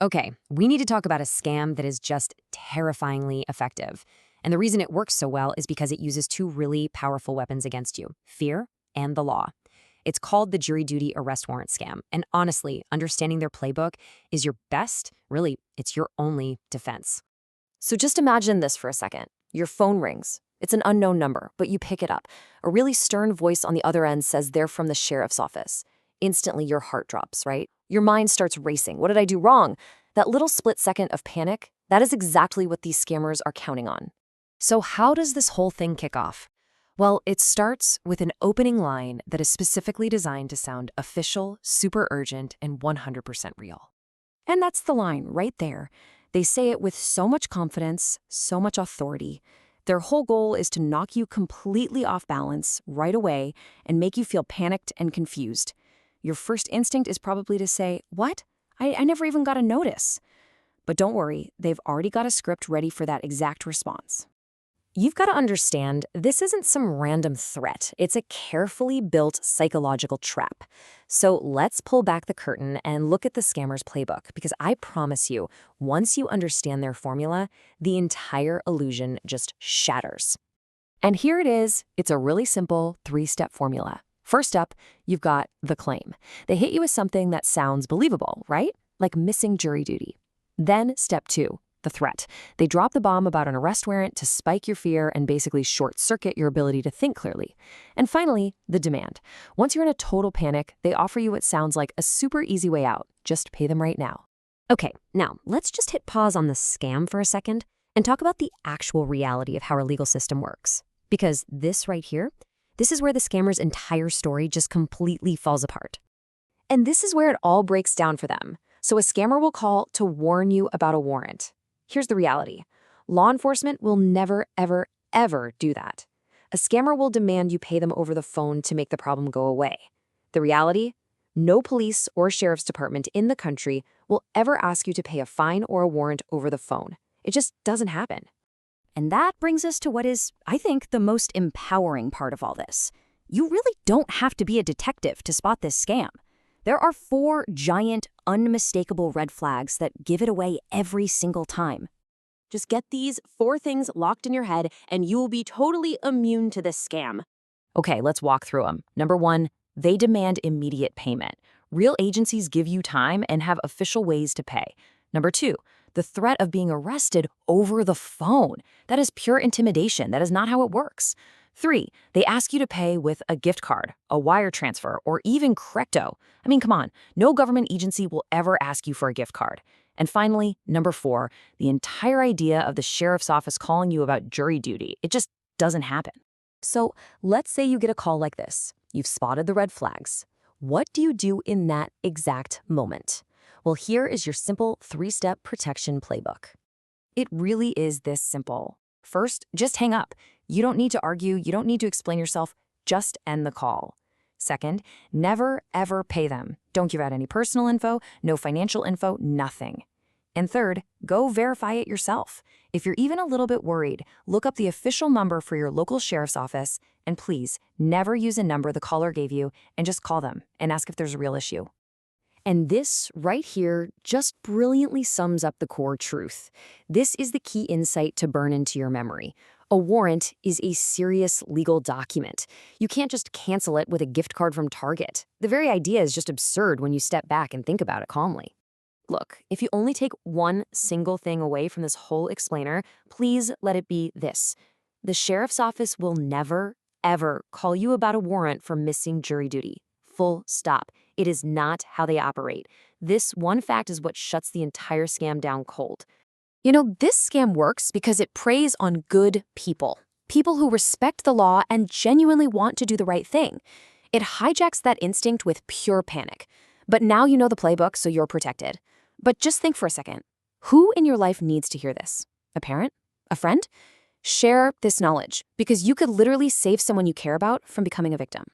Okay, we need to talk about a scam that is just terrifyingly effective. And the reason it works so well is because it uses two really powerful weapons against you: fear and the law. It's called the jury duty arrest warrant scam. And honestly, understanding their playbook is your best, really, it's your only defense. So just imagine this for a second. Your phone rings. It's an unknown number, but you pick it up. A really stern voice on the other end says they're from the sheriff's office. Instantly, your heart drops, right? Your mind starts racing. What did I do wrong? That little split second of panic, that is exactly what these scammers are counting on. So, how does this whole thing kick off? Well, it starts with an opening line that is specifically designed to sound official, super urgent, and 100% real. And that's the line right there. They say it with so much confidence, so much authority. Their whole goal is to knock you completely off balance right away and make you feel panicked and confused. Your first instinct is probably to say, "What? I never even got a notice." But don't worry, they've already got a script ready for that exact response. You've got to understand, this isn't some random threat. It's a carefully built psychological trap. So let's pull back the curtain and look at the scammer's playbook, because I promise you, once you understand their formula, the entire illusion just shatters. And here it is. It's a really simple three-step formula. First up, you've got the claim. They hit you with something that sounds believable, right? Like missing jury duty. Then step two, the threat. They drop the bomb about an arrest warrant to spike your fear and basically short-circuit your ability to think clearly. And finally, the demand. Once you're in a total panic, they offer you what sounds like a super easy way out. Just pay them right now. Okay, now let's just hit pause on the scam for a second and talk about the actual reality of how our legal system works. Because this right here, this is where the scammer's entire story just completely falls apart. And this is where it all breaks down for them. So a scammer will call to warn you about a warrant. Here's the reality. Law enforcement will never, ever, ever do that. A scammer will demand you pay them over the phone to make the problem go away. The reality? No police or sheriff's department in the country will ever ask you to pay a fine or a warrant over the phone. It just doesn't happen. And that brings us to what is, I think, the most empowering part of all this. You really don't have to be a detective to spot this scam. There are 4 giant, unmistakable red flags that give it away every single time. Just get these 4 things locked in your head and you will be totally immune to this scam. Okay, let's walk through them. Number 1, they demand immediate payment. Real agencies give you time and have official ways to pay. Number 2, the threat of being arrested over the phone. That is pure intimidation. That is not how it works. 3, they ask you to pay with a gift card, a wire transfer, or even crypto. I mean, come on, no government agency will ever ask you for a gift card. And finally, number 4, the entire idea of the sheriff's office calling you about jury duty. It just doesn't happen. So let's say you get a call like this. You've spotted the red flags. What do you do in that exact moment? Well, here is your simple 3-step protection playbook. It really is this simple. First, just hang up. You don't need to argue. You don't need to explain yourself. Just end the call. Second, never, ever pay them. Don't give out any personal info, no financial info, nothing. And third, go verify it yourself. If you're even a little bit worried, look up the official number for your local sheriff's office, and please, never use a number the caller gave you, and just call them and ask if there's a real issue. And this right here just brilliantly sums up the core truth. This is the key insight to burn into your memory. A warrant is a serious legal document. You can't just cancel it with a gift card from Target. The very idea is just absurd when you step back and think about it calmly. Look, if you only take one single thing away from this whole explainer, please let it be this. The sheriff's office will never, ever call you about a warrant for missing jury duty. Full stop. It is not how they operate. This one fact is what shuts the entire scam down cold. You know, this scam works because it preys on good people. People who respect the law and genuinely want to do the right thing. It hijacks that instinct with pure panic. But now you know the playbook, so you're protected. But just think for a second. Who in your life needs to hear this? A parent? A friend? Share this knowledge, because you could literally save someone you care about from becoming a victim.